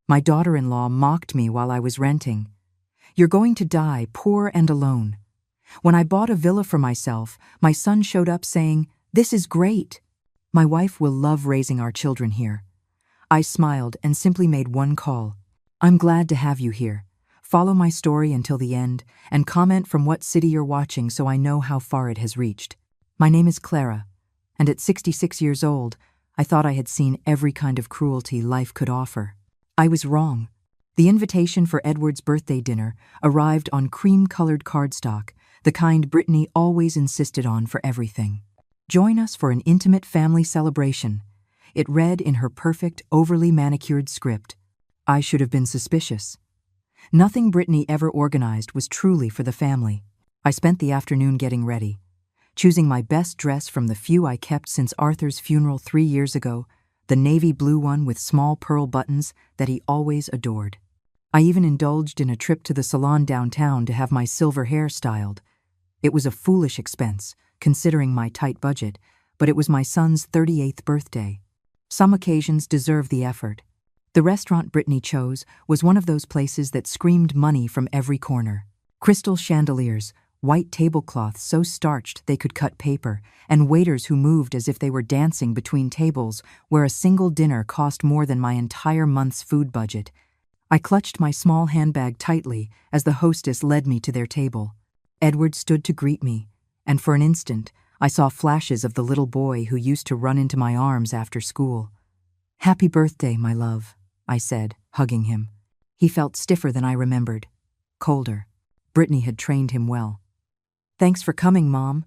My daughter-in-law mocked me while I was renting. You're going to die poor and alone. When I bought a villa for myself, my son showed up saying, "This is great. My wife will love raising our children here." I smiled and simply made one call. "I'm glad to have you here. Follow my story until the end and comment from what city you're watching so I know how far it has reached. My name is Clara, and at 66 years old, I thought I had seen every kind of cruelty life could offer. I was wrong. The invitation for Edward's birthday dinner arrived on cream-colored cardstock, the kind Brittany always insisted on for everything. Join us for an intimate family celebration. It read in her perfect, overly manicured script. I should have been suspicious. Nothing Brittany ever organized was truly for the family. I spent the afternoon getting ready, choosing my best dress from the few I kept since Arthur's funeral 3 years ago, the navy blue one with small pearl buttons that he always adored. I even indulged in a trip to the salon downtown to have my silver hair styled. It was a foolish expense, considering my tight budget, but it was my son's 38th birthday. Some occasions deserve the effort. The restaurant Brittany chose was one of those places that screamed money from every corner. Crystal chandeliers, white tablecloths so starched they could cut paper, and waiters who moved as if they were dancing between tables where a single dinner cost more than my entire month's food budget. I clutched my small handbag tightly as the hostess led me to their table. Edward stood to greet me, and for an instant, I saw flashes of the little boy who used to run into my arms after school. "Happy birthday, my love," I said, hugging him. He felt stiffer than I remembered, colder. Brittany had trained him well. "Thanks for coming, Mom."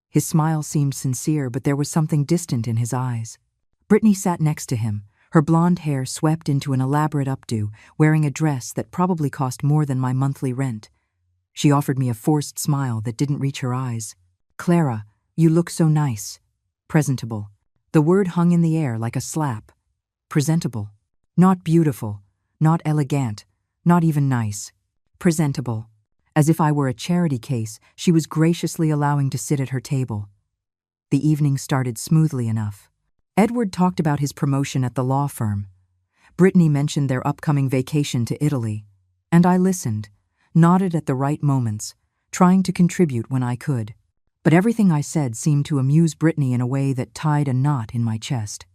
His smile seemed sincere, but there was something distant in his eyes. Brittany sat next to him, her blonde hair swept into an elaborate updo, wearing a dress that probably cost more than my monthly rent. She offered me a forced smile that didn't reach her eyes. "Clara, you look so nice." Presentable. The word hung in the air like a slap. Presentable. Not beautiful, not elegant, not even nice. Presentable. As if I were a charity case, she was graciously allowing to sit at her table. The evening started smoothly enough. Edward talked about his promotion at the law firm. Brittany mentioned their upcoming vacation to Italy, and I listened, nodded at the right moments, trying to contribute when I could. But everything I said seemed to amuse Brittany in a way that tied a knot in my chest.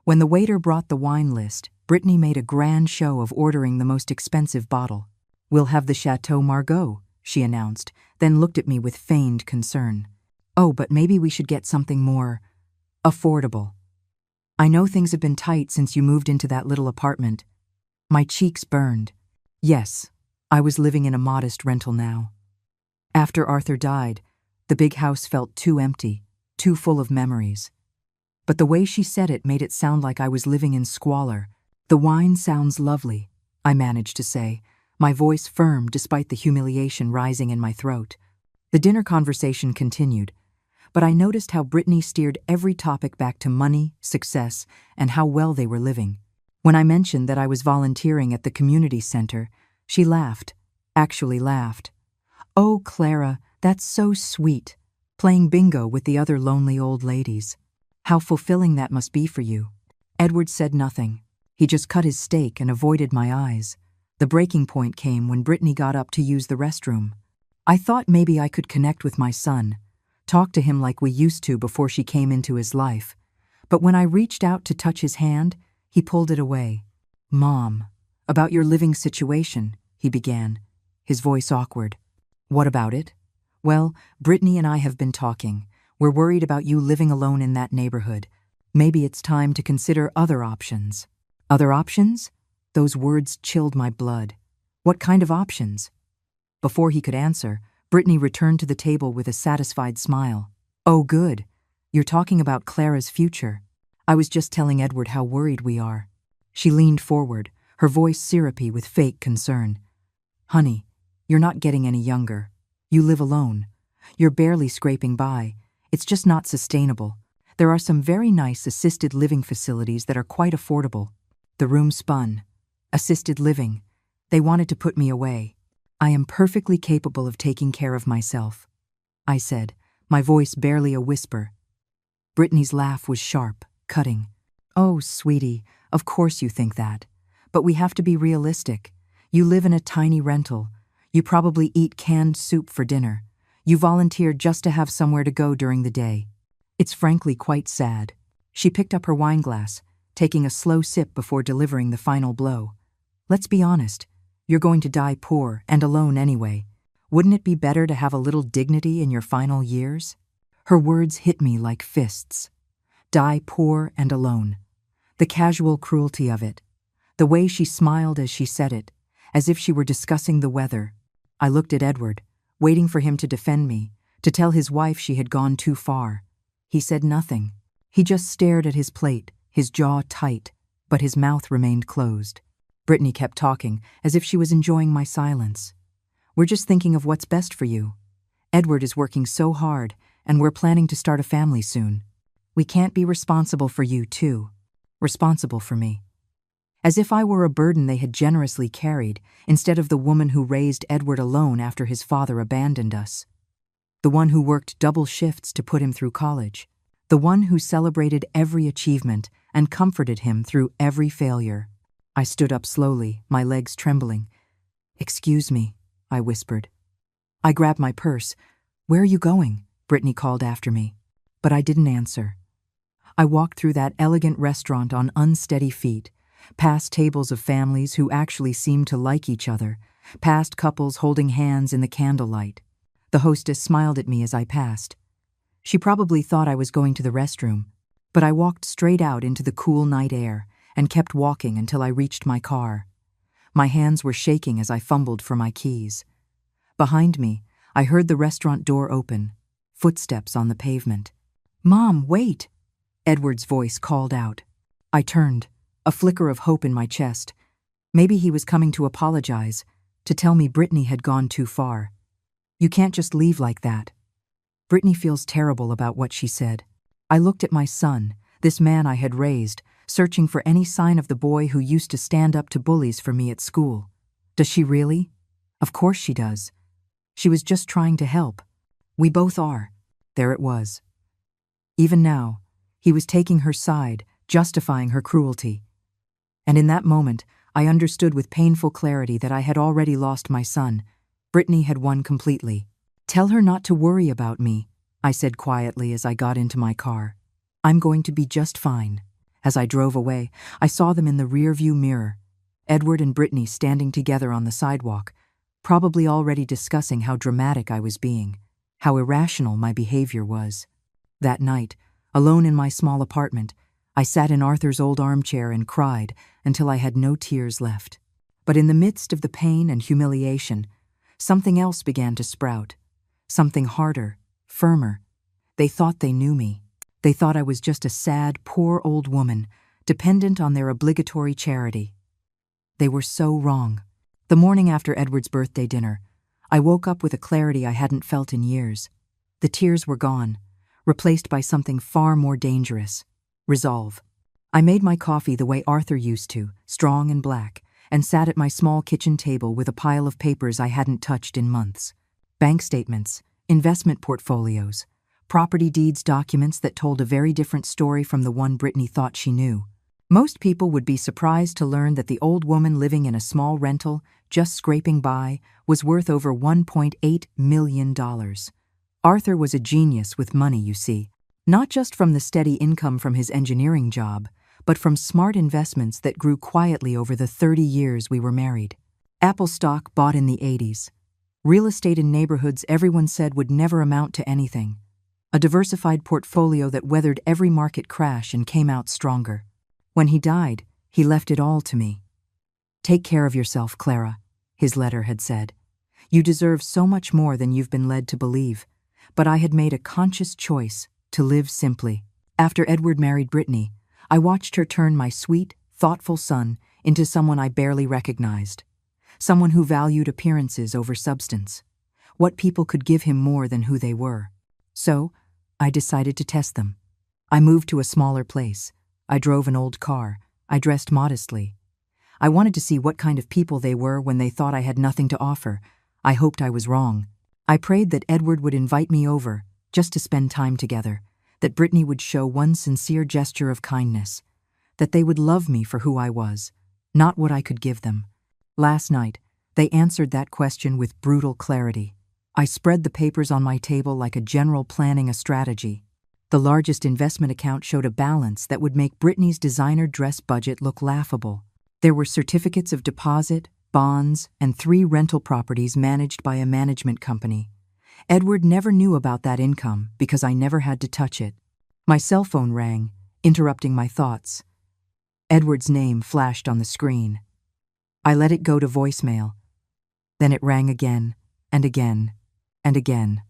When the waiter brought the wine list, Brittany made a grand show of ordering the most expensive bottle. "We'll have the Chateau Margaux," she announced, then looked at me with feigned concern. "Oh, but maybe we should get something more affordable. I know things have been tight since you moved into that little apartment." My cheeks burned. Yes, I was living in a modest rental now. After Arthur died, the big house felt too empty, too full of memories. But the way she said it made it sound like I was living in squalor. "The wine sounds lovely," I managed to say, my voice firm despite the humiliation rising in my throat. The dinner conversation continued, but I noticed how Brittany steered every topic back to money, success, and how well they were living. When I mentioned that I was volunteering at the community center, she laughed, actually laughed. "Oh, Clara, that's so sweet, playing bingo with the other lonely old ladies. How fulfilling that must be for you." Edward said nothing. He just cut his steak and avoided my eyes. The breaking point came when Brittany got up to use the restroom. I thought maybe I could connect with my son, talk to him like we used to before she came into his life. But when I reached out to touch his hand, he pulled it away. "Mom, about your living situation," he began, his voice awkward. "What about it?" "Well, Brittany and I have been talking. We're worried about you living alone in that neighborhood. Maybe it's time to consider other options." "Other options?" Those words chilled my blood. What kind of options? Before he could answer, Brittany returned to the table with a satisfied smile. "Oh, good. You're talking about Clara's future. I was just telling Edward how worried we are." She leaned forward, her voice syrupy with fake concern. "Honey, you're not getting any younger. You live alone. You're barely scraping by. It's just not sustainable. There are some very nice assisted living facilities that are quite affordable." The room spun. Assisted living. They wanted to put me away. "I am perfectly capable of taking care of myself," I said, my voice barely a whisper. Brittany's laugh was sharp, cutting. "Oh, sweetie, of course you think that. But we have to be realistic. You live in a tiny rental. You probably eat canned soup for dinner. You volunteered just to have somewhere to go during the day. It's frankly quite sad. She picked up her wineglass, taking a slow sip before delivering the final blow. Let's be honest. You're going to die poor and alone anyway. Wouldn't it be better to have a little dignity in your final years? Her words hit me like fists. Die poor and alone. The casual cruelty of it. The way she smiled as she said it, as if she were discussing the weather. I looked at Edward, waiting for him to defend me, to tell his wife she had gone too far. He said nothing. He just stared at his plate, his jaw tight, but his mouth remained closed. Brittany kept talking, as if she was enjoying my silence. We're just thinking of what's best for you. Edward is working so hard, and we're planning to start a family soon. We can't be responsible for you, too. Responsible for me. As if I were a burden they had generously carried, instead of the woman who raised Edward alone after his father abandoned us. The one who worked double shifts to put him through college. The one who celebrated every achievement and comforted him through every failure. I stood up slowly, my legs trembling. "Excuse me," I whispered. I grabbed my purse. "Where are you going?" Brittany called after me. But I didn't answer. I walked through that elegant restaurant on unsteady feet, past tables of families who actually seemed to like each other, past couples holding hands in the candlelight. The hostess smiled at me as I passed. She probably thought I was going to the restroom, but I walked straight out into the cool night air and kept walking until I reached my car. My hands were shaking as I fumbled for my keys. Behind me, I heard the restaurant door open, footsteps on the pavement. "Mom, wait!" Edward's voice called out. I turned, a flicker of hope in my chest. Maybe he was coming to apologize, to tell me Brittany had gone too far. You can't just leave like that. Brittany feels terrible about what she said. I looked at my son, this man I had raised, searching for any sign of the boy who used to stand up to bullies for me at school. Does she really? Of course she does. She was just trying to help. We both are. There it was. Even now, he was taking her side, justifying her cruelty. And in that moment, I understood with painful clarity that I had already lost my son. Brittany had won completely. "Tell her not to worry about me," I said quietly as I got into my car. "I'm going to be just fine." As I drove away, I saw them in the rearview mirror, Edward and Brittany standing together on the sidewalk, probably already discussing how dramatic I was being, how irrational my behavior was. That night, alone in my small apartment, I sat in Arthur's old armchair and cried until I had no tears left. But in the midst of the pain and humiliation, something else began to sprout. Something harder, firmer. They thought they knew me. They thought I was just a sad, poor old woman, dependent on their obligatory charity. They were so wrong. The morning after Edward's birthday dinner, I woke up with a clarity I hadn't felt in years. The tears were gone, replaced by something far more dangerous: resolve. I made my coffee the way Arthur used to, strong and black, and sat at my small kitchen table with a pile of papers I hadn't touched in months. Bank statements, investment portfolios, property deeds documents that told a very different story from the one Brittany thought she knew. Most people would be surprised to learn that the old woman living in a small rental, just scraping by, was worth over $1.8 million. Arthur was a genius with money, you see, not just from the steady income from his engineering job, but from smart investments that grew quietly over the 30 years we were married. Apple stock bought in the 80s. Real estate in neighborhoods everyone said would never amount to anything. A diversified portfolio that weathered every market crash and came out stronger. When he died, he left it all to me. "Take care of yourself, Clara," his letter had said. "You deserve so much more than you've been led to believe." But I had made a conscious choice to live simply. After Edward married Brittany, I watched her turn my sweet, thoughtful son into someone I barely recognized. Someone who valued appearances over substance. What people could give him more than who they were. So, I decided to test them. I moved to a smaller place. I drove an old car. I dressed modestly. I wanted to see what kind of people they were when they thought I had nothing to offer. I hoped I was wrong. I prayed that Edward would invite me over, just to spend time together, that Brittany would show one sincere gesture of kindness, that they would love me for who I was, not what I could give them. Last night, they answered that question with brutal clarity. I spread the papers on my table like a general planning a strategy. The largest investment account showed a balance that would make Brittany's designer dress budget look laughable. There were certificates of deposit, bonds, and 3 rental properties managed by a management company. Edward never knew about that income because I never had to touch it. My cell phone rang, interrupting my thoughts. Edward's name flashed on the screen. I let it go to voicemail. Then it rang again, and again, and again.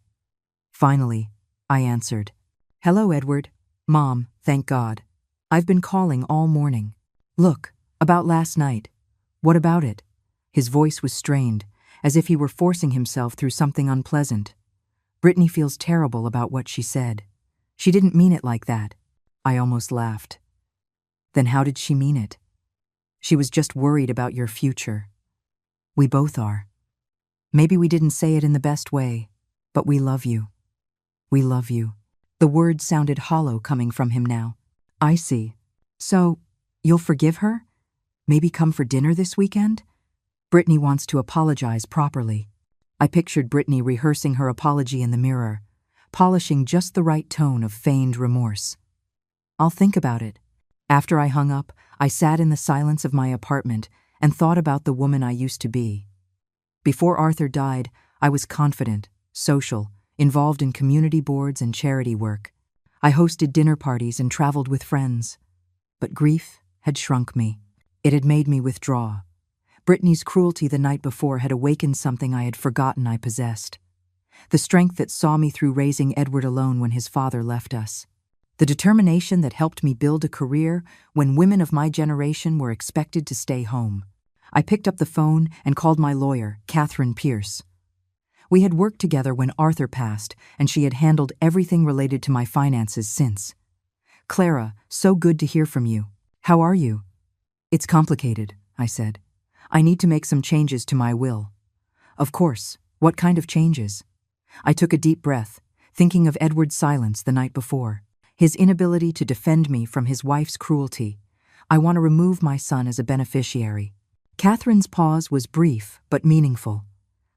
Finally, I answered. "Hello, Edward. Mom, thank God. I've been calling all morning. Look, about last night. What about it?" His voice was strained, as if he were forcing himself through something unpleasant. "Brittany feels terrible about what she said. She didn't mean it like that." I almost laughed. "Then how did she mean it?" "She was just worried about your future. We both are. Maybe we didn't say it in the best way, but we love you. We love you." The words sounded hollow coming from him now. "I see. So, you'll forgive her? Maybe come for dinner this weekend? Brittany wants to apologize properly." I pictured Brittany rehearsing her apology in the mirror, polishing just the right tone of feigned remorse. "I'll think about it." After I hung up, I sat in the silence of my apartment and thought about the woman I used to be. Before Arthur died, I was confident, social, involved in community boards and charity work. I hosted dinner parties and traveled with friends. But grief had shrunk me. It had made me withdraw. Brittany's cruelty the night before had awakened something I had forgotten I possessed. The strength that saw me through raising Edward alone when his father left us. The determination that helped me build a career when women of my generation were expected to stay home. I picked up the phone and called my lawyer, Catherine Pierce. We had worked together when Arthur passed, and she had handled everything related to my finances since. "Clara, so good to hear from you. How are you?" "It's complicated," I said. "I need to make some changes to my will." "Of course. What kind of changes?" I took a deep breath, thinking of Edward's silence the night before. His inability to defend me from his wife's cruelty. I want to remove my son as a beneficiary. Catherine's pause was brief but meaningful.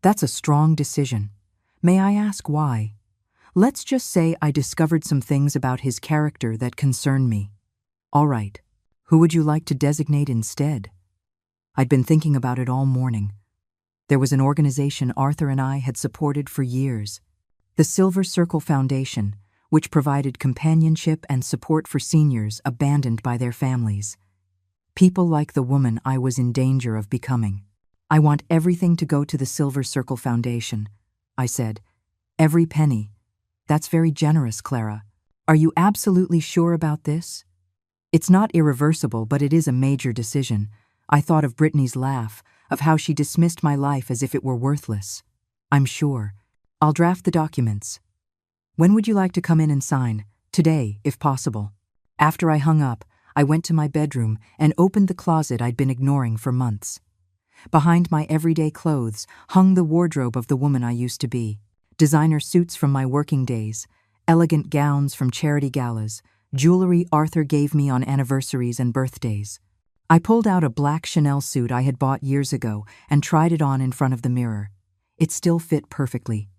"That's a strong decision. May I ask why?" "Let's just say I discovered some things about his character that concern me." "All right. Who would you like to designate instead?" I'd been thinking about it all morning. There was an organization Arthur and I had supported for years. The Silver Circle Foundation, which provided companionship and support for seniors abandoned by their families. People like the woman I was in danger of becoming. "I want everything to go to the Silver Circle Foundation," I said. "Every penny." "That's very generous, Clara. Are you absolutely sure about this?" "It's not irreversible, but it is a major decision." I thought of Brittany's laugh, of how she dismissed my life as if it were worthless. "I'm sure. I'll draft the documents." "When would you like to come in and sign?" "Today, if possible." After I hung up, I went to my bedroom and opened the closet I'd been ignoring for months. Behind my everyday clothes hung the wardrobe of the woman I used to be. Designer suits from my working days, elegant gowns from charity galas, jewelry Arthur gave me on anniversaries and birthdays. I pulled out a black Chanel suit I had bought years ago and tried it on in front of the mirror. It still fit perfectly.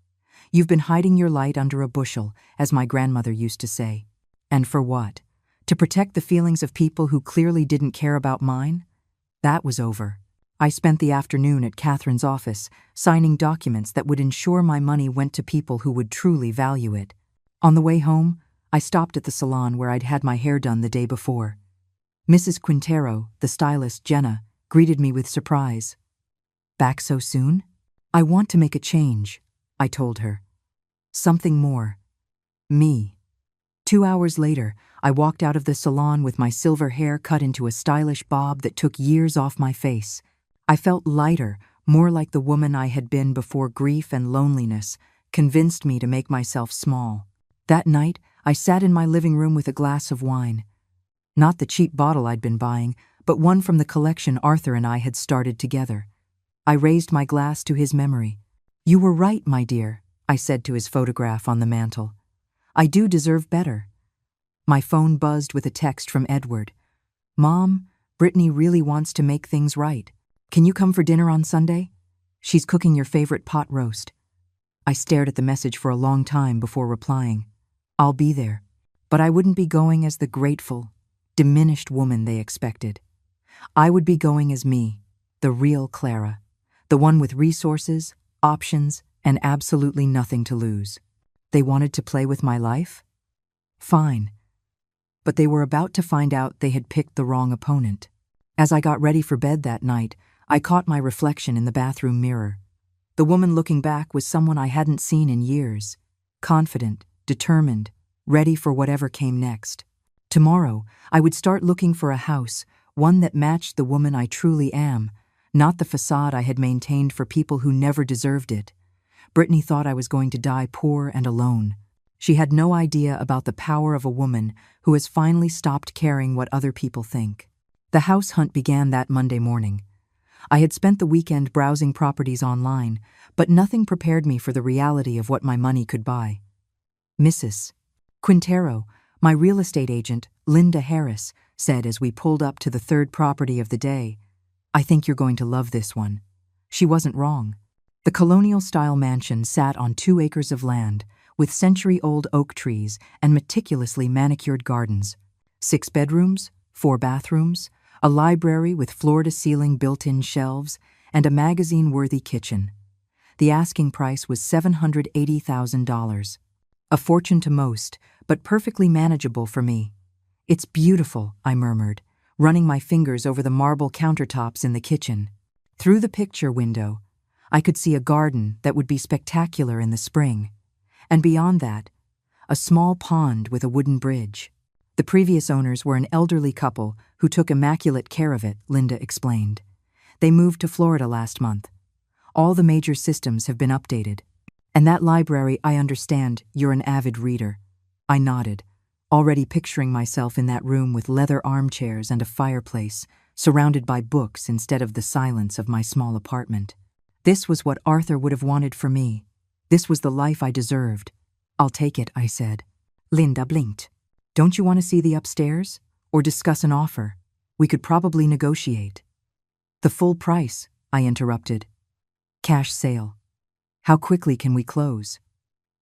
"You've been hiding your light under a bushel," as my grandmother used to say. And for what? To protect the feelings of people who clearly didn't care about mine? That was over. I spent the afternoon at Catherine's office, signing documents that would ensure my money went to people who would truly value it. On the way home, I stopped at the salon where I'd had my hair done the day before. Mrs. Quintero, the stylist Jenna, greeted me with surprise. "Back so soon?" "I want to make a change," I told her. "Something more. Me." 2 hours later, I walked out of the salon with my silver hair cut into a stylish bob that took years off my face. I felt lighter, more like the woman I had been before grief and loneliness convinced me to make myself small. That night, I sat in my living room with a glass of wine. Not the cheap bottle I'd been buying, but one from the collection Arthur and I had started together. I raised my glass to his memory. "You were right, my dear," I said to his photograph on the mantel. "I do deserve better." My phone buzzed with a text from Edward. "Mom, Brittany really wants to make things right. Can you come for dinner on Sunday? She's cooking your favorite pot roast. I stared at the message for a long time before replying. I'll be there. But I wouldn't be going as the grateful, diminished woman they expected. I would be going as me, the real Clara, the one with resources, options, and absolutely nothing to lose. They wanted to play with my life? Fine. But they were about to find out they had picked the wrong opponent. As I got ready for bed that night, I caught my reflection in the bathroom mirror. The woman looking back was someone I hadn't seen in years. Confident, determined, ready for whatever came next. Tomorrow, I would start looking for a house, one that matched the woman I truly am, not the facade I had maintained for people who never deserved it. Brittany thought I was going to die poor and alone. She had no idea about the power of a woman who has finally stopped caring what other people think. The house hunt began that Monday morning. I had spent the weekend browsing properties online, but nothing prepared me for the reality of what my money could buy. Mrs. Quintero, my real estate agent, Linda Harris, said as we pulled up to the third property of the day, "I think you're going to love this one." She wasn't wrong. The colonial-style mansion sat on 2 acres of land, with century-old oak trees and meticulously manicured gardens. 6 bedrooms, 4 bathrooms, a library with floor-to-ceiling built-in shelves, and a magazine-worthy kitchen. The asking price was $780,000. A fortune to most, but perfectly manageable for me. "It's beautiful," I murmured, running my fingers over the marble countertops in the kitchen. Through the picture window, I could see a garden that would be spectacular in the spring. And beyond that, a small pond with a wooden bridge. The previous owners were an elderly couple who took immaculate care of it, Linda explained. They moved to Florida last month. All the major systems have been updated. And that library, I understand you're an avid reader. I nodded, already picturing myself in that room with leather armchairs and a fireplace, surrounded by books instead of the silence of my small apartment. This was what Arthur would have wanted for me. This was the life I deserved. "I'll take it," I said. Linda blinked. "Don't you want to see the upstairs? Or discuss an offer? We could probably negotiate." "The full price," I interrupted. "Cash sale. How quickly can we close?"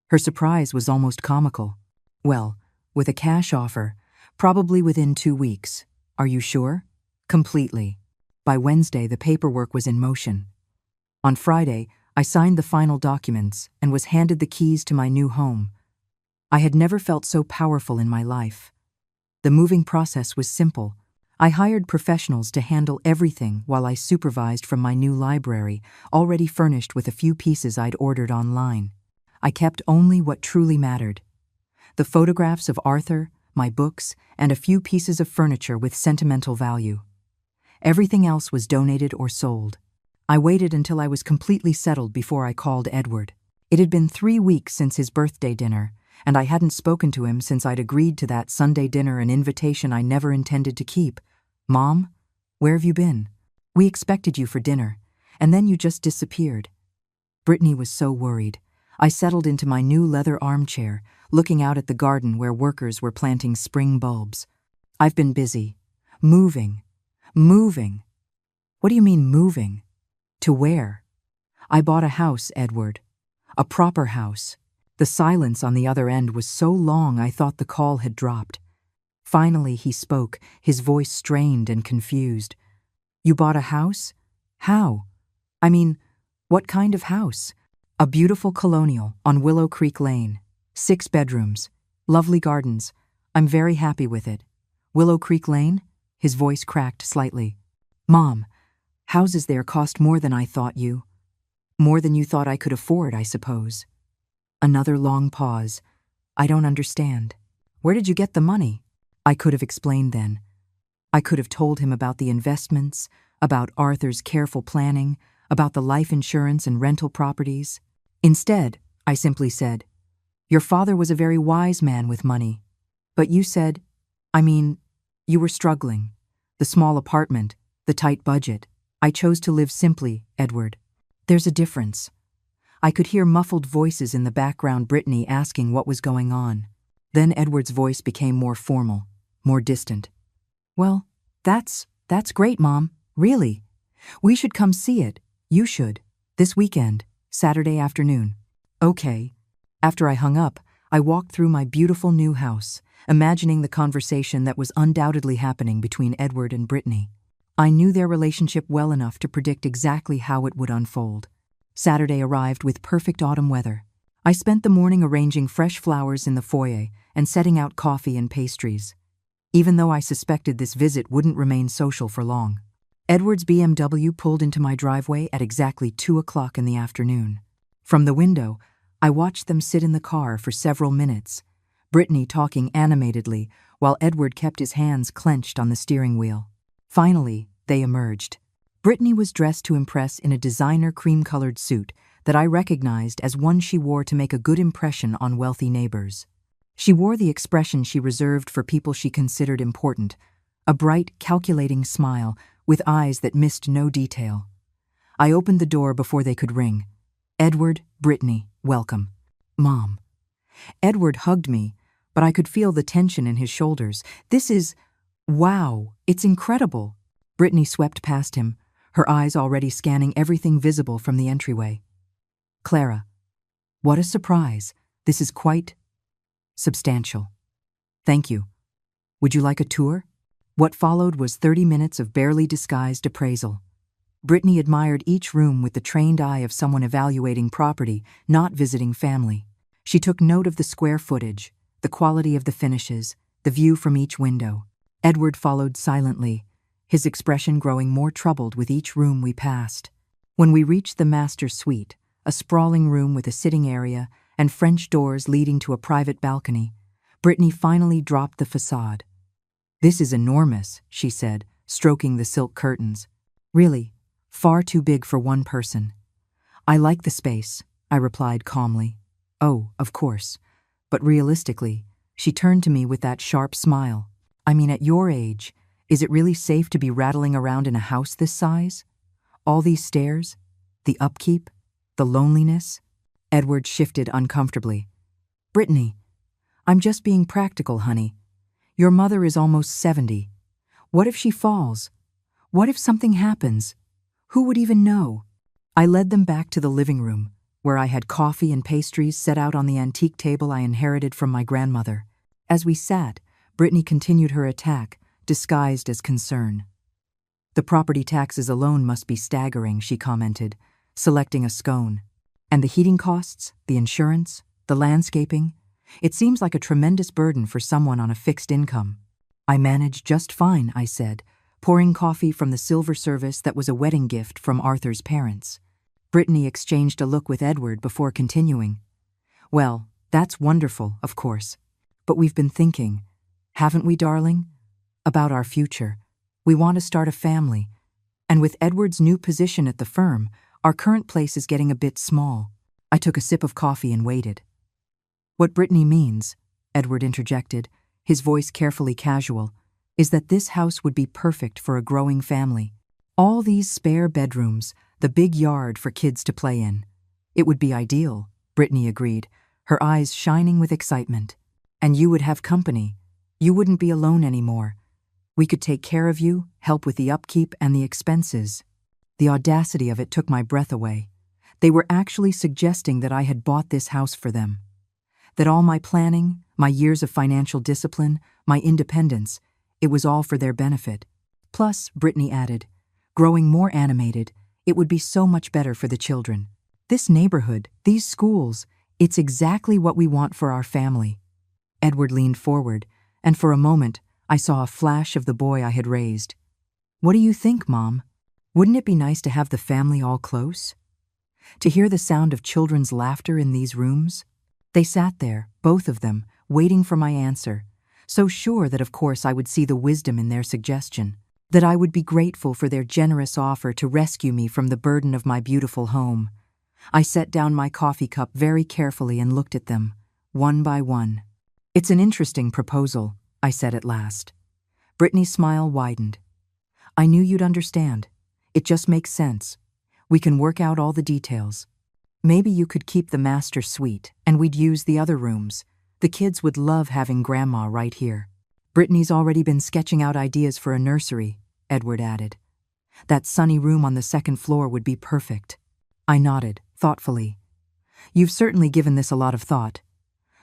Her surprise was almost comical. "Well, with a cash offer, probably within 2 weeks. Are you sure?" "Completely." By Wednesday, the paperwork was in motion. On Friday, I signed the final documents and was handed the keys to my new home. I had never felt so powerful in my life. The moving process was simple. I hired professionals to handle everything while I supervised from my new library, already furnished with a few pieces I'd ordered online. I kept only what truly mattered: the photographs of Arthur, my books, and a few pieces of furniture with sentimental value. Everything else was donated or sold. I waited until I was completely settled before I called Edward. It had been 3 weeks since his birthday dinner, and I hadn't spoken to him since I'd agreed to that Sunday dinner, an invitation I never intended to keep. "Mom, where have you been? We expected you for dinner, and then you just disappeared." Brittany was so worried. I settled into my new leather armchair, looking out at the garden where workers were planting spring bulbs. "I've been busy. Moving. "What do you mean moving? To where?" "I bought a house, Edward. A proper house." The silence on the other end was so long I thought the call had dropped. Finally he spoke, his voice strained and confused. "You bought a house? How? I mean, what kind of house?" "A beautiful colonial on Willow Creek Lane. 6 bedrooms. Lovely gardens. I'm very happy with it." "Willow Creek Lane?" His voice cracked slightly. "Mom, houses there cost more than I thought you. More than you thought I could afford, I suppose." Another long pause. "I don't understand. Where did you get the money?" I could have explained then. I could have told him about the investments, about Arthur's careful planning, about the life insurance and rental properties. Instead, I simply said, "Your father was a very wise man with money. But you said, you were struggling. The small apartment, the tight budget. I chose to live simply, Edward. There's a difference." I could hear muffled voices in the background, Brittany asking what was going on. Then Edward's voice became more formal, more distant. "Well, that's That's great, Mom. Really. We should come see it. You should. This weekend, Saturday afternoon. Okay. After I hung up, I walked through my beautiful new house, imagining the conversation that was undoubtedly happening between Edward and Brittany. I knew their relationship well enough to predict exactly how it would unfold. Saturday arrived with perfect autumn weather. I spent the morning arranging fresh flowers in the foyer and setting out coffee and pastries, even though I suspected this visit wouldn't remain social for long. Edward's BMW pulled into my driveway at exactly 2 o'clock in the afternoon. From the window, I watched them sit in the car for several minutes, Brittany talking animatedly while Edward kept his hands clenched on the steering wheel. Finally, they emerged. Brittany was dressed to impress in a designer cream-colored suit that I recognized as one she wore to make a good impression on wealthy neighbors. She wore the expression she reserved for people she considered important, a bright, calculating smile with eyes that missed no detail. I opened the door before they could ring. Edward, Brittany, welcome. Mom. Edward hugged me, but I could feel the tension in his shoulders. This is... wow, it's incredible. Brittany swept past him, her eyes already scanning everything visible from the entryway. Clara, what a surprise. This is quite substantial. Thank you. Would you like a tour? What followed was 30 minutes of barely disguised appraisal. Brittany admired each room with the trained eye of someone evaluating property, not visiting family. She took note of the square footage, the quality of the finishes, the view from each window. Edward followed silently, his expression growing more troubled with each room we passed. When we reached the master suite, a sprawling room with a sitting area and French doors leading to a private balcony, Brittany finally dropped the facade. This is enormous, she said, stroking the silk curtains. Really, far too big for one person. I like the space, I replied calmly. Oh, of course. But realistically, she turned to me with that sharp smile. I mean, at your age, is it really safe to be rattling around in a house this size? All these stairs? The upkeep? The loneliness? Edward shifted uncomfortably. Brittany, I'm just being practical, honey. Your mother is almost 70. What if she falls? What if something happens? Who would even know? I led them back to the living room, where I had coffee and pastries set out on the antique table I inherited from my grandmother. As we sat, Brittany continued her attack, disguised as concern. The property taxes alone must be staggering, she commented, selecting a scone. And the heating costs, the insurance, the landscaping. It seems like a tremendous burden for someone on a fixed income. I manage just fine, I said, pouring coffee from the silver service that was a wedding gift from Arthur's parents. Brittany exchanged a look with Edward before continuing. Well, that's wonderful, of course. But we've been thinking, haven't we, darling? About our future. We want to start a family. And with Edward's new position at the firm, our current place is getting a bit small. I took a sip of coffee and waited. What Brittany means, Edward interjected, his voice carefully casual, is that this house would be perfect for a growing family. All these spare bedrooms, the big yard for kids to play in. It would be ideal, Brittany agreed, her eyes shining with excitement. And you would have company. You wouldn't be alone anymore. We could take care of you, help with the upkeep and the expenses. The audacity of it took my breath away. They were actually suggesting that I had bought this house for them. That all my planning, my years of financial discipline, my independence, it was all for their benefit. Plus, Brittany added, growing more animated, it would be so much better for the children. This neighborhood, these schools, it's exactly what we want for our family. Edward leaned forward, and for a moment, I saw a flash of the boy I had raised. What do you think, Mom? Wouldn't it be nice to have the family all close? To hear the sound of children's laughter in these rooms? They sat there, both of them, waiting for my answer, so sure that of course I would see the wisdom in their suggestion, that I would be grateful for their generous offer to rescue me from the burden of my beautiful home. I set down my coffee cup very carefully and looked at them, one by one. It's an interesting proposal, I said at last. Brittany's smile widened. I knew you'd understand. It just makes sense. We can work out all the details. Maybe you could keep the master suite, and we'd use the other rooms. The kids would love having Grandma right here. Brittany's already been sketching out ideas for a nursery. Edward added. That sunny room on the second floor would be perfect. I nodded, thoughtfully. You've certainly given this a lot of thought.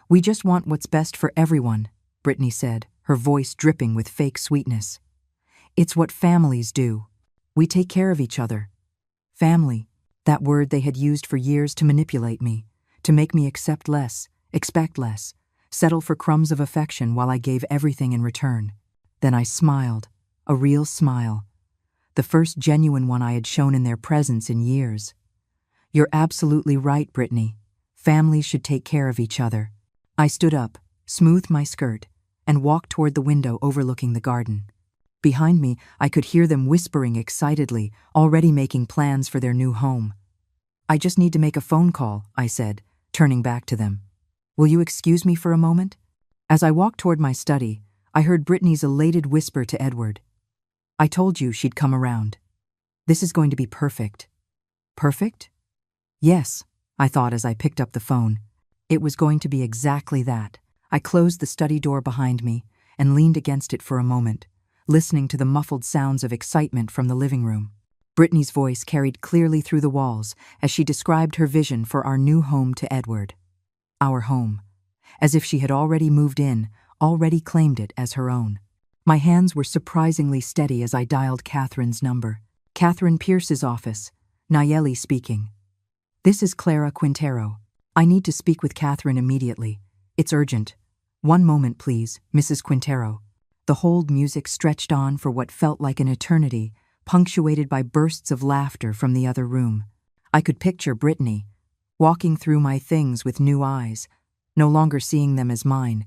We just want what's best for everyone, Brittany said, her voice dripping with fake sweetness. It's what families do. We take care of each other. Family, that word they had used for years to manipulate me, to make me accept less, expect less, settle for crumbs of affection while I gave everything in return. Then I smiled, a real smile. The first genuine one I had shown in their presence in years. You're absolutely right, Brittany. Families should take care of each other. I stood up, smoothed my skirt, and walked toward the window overlooking the garden. Behind me, I could hear them whispering excitedly, already making plans for their new home. I just need to make a phone call, I said, turning back to them. Will you excuse me for a moment? As I walked toward my study, I heard Brittany's elated whisper to Edward. I told you she'd come around. This is going to be perfect. Perfect? Yes, I thought as I picked up the phone. It was going to be exactly that. I closed the study door behind me and leaned against it for a moment, listening to the muffled sounds of excitement from the living room. Brittany's voice carried clearly through the walls as she described her vision for our new home to Edward. Our home. As if she had already moved in, already claimed it as her own. My hands were surprisingly steady as I dialed Catherine's number. Catherine Pierce's office. Nayeli speaking. This is Clara Quintero. I need to speak with Catherine immediately. It's urgent. One moment, please, Mrs. Quintero. The hold music stretched on for what felt like an eternity, punctuated by bursts of laughter from the other room. I could picture Brittany, walking through my things with new eyes, no longer seeing them as mine,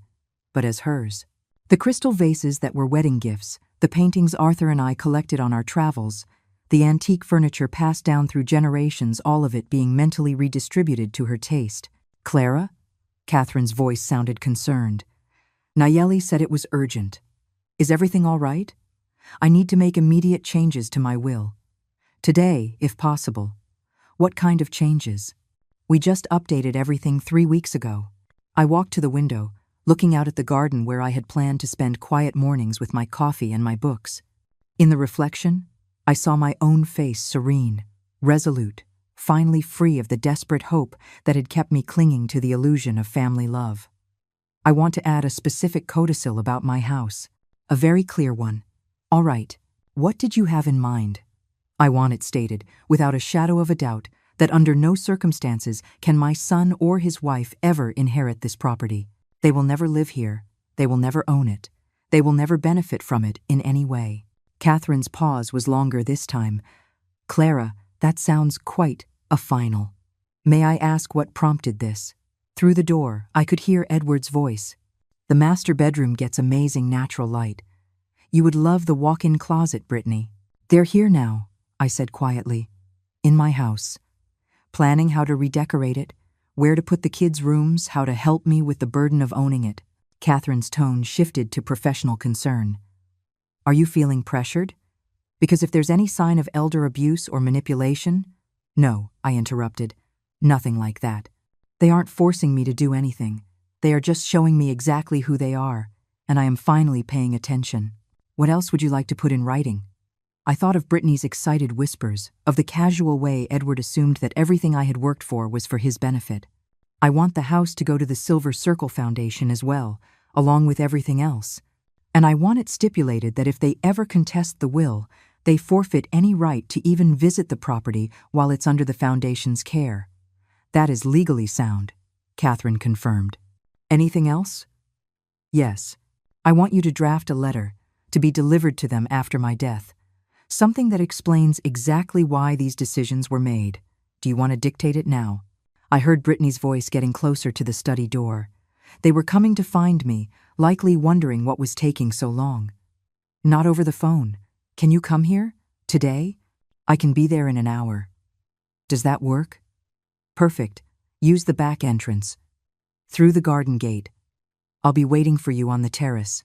but as hers. The crystal vases that were wedding gifts, the paintings Arthur and I collected on our travels, the antique furniture passed down through generations, all of it being mentally redistributed to her taste. Clara? Catherine's voice sounded concerned. Nayeli said it was urgent. Is everything all right? I need to make immediate changes to my will. Today, if possible. What kind of changes? We just updated everything 3 weeks ago. I walked to the window, looking out at the garden where I had planned to spend quiet mornings with my coffee and my books. In the reflection, I saw my own face serene, resolute, finally free of the desperate hope that had kept me clinging to the illusion of family love. I want to add a specific codicil about my house, a very clear one. All right, what did you have in mind? I want it stated, without a shadow of a doubt, that under no circumstances can my son or his wife ever inherit this property. They will never live here. They will never own it. They will never benefit from it in any way. Catherine's pause was longer this time. Clara, that sounds quite a final. May I ask what prompted this? Through the door, I could hear Edward's voice. The master bedroom gets amazing natural light. You would love the walk-in closet, Brittany. They're here now, I said quietly. In my house. Planning how to redecorate it, where to put the kids' rooms, how to help me with the burden of owning it. Catherine's tone shifted to professional concern. Are you feeling pressured? Because if there's any sign of elder abuse or manipulation— No, I interrupted. Nothing like that. They aren't forcing me to do anything. They are just showing me exactly who they are, and I am finally paying attention. What else would you like to put in writing? I thought of Brittany's excited whispers, of the casual way Edward assumed that everything I had worked for was for his benefit. I want the house to go to the Silver Circle Foundation as well, along with everything else. And I want it stipulated that if they ever contest the will, they forfeit any right to even visit the property while it's under the Foundation's care. That is legally sound, Catherine confirmed. Anything else? Yes. I want you to draft a letter, to be delivered to them after my death. Something that explains exactly why these decisions were made. Do you want to dictate it now? I heard Brittany's voice getting closer to the study door. They were coming to find me, likely wondering what was taking so long. Not over the phone. Can you come here? Today? I can be there in an hour. Does that work? Perfect. Use the back entrance. Through the garden gate. I'll be waiting for you on the terrace.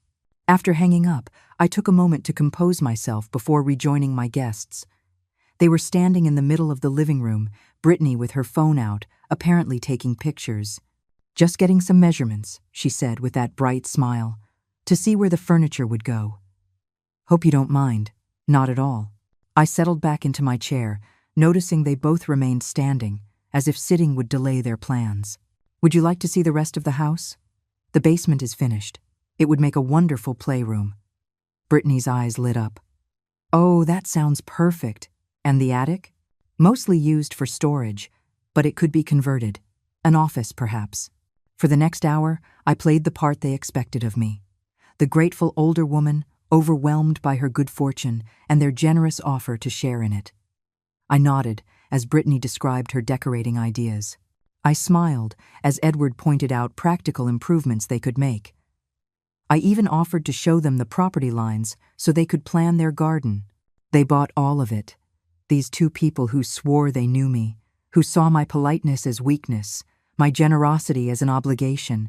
After hanging up, I took a moment to compose myself before rejoining my guests. They were standing in the middle of the living room, Brittany with her phone out, apparently taking pictures. Just getting some measurements, she said with that bright smile, to see where the furniture would go. Hope you don't mind. Not at all. I settled back into my chair, noticing they both remained standing, as if sitting would delay their plans. Would you like to see the rest of the house? The basement is finished. It would make a wonderful playroom. Brittany's eyes lit up. Oh, that sounds perfect. And the attic? Mostly used for storage, but it could be converted. An office, perhaps. For the next hour, I played the part they expected of me. The grateful older woman, overwhelmed by her good fortune and their generous offer to share in it. I nodded as Brittany described her decorating ideas. I smiled as Edward pointed out practical improvements they could make. I even offered to show them the property lines so they could plan their garden. They bought all of it. These two people who swore they knew me, who saw my politeness as weakness, my generosity as an obligation,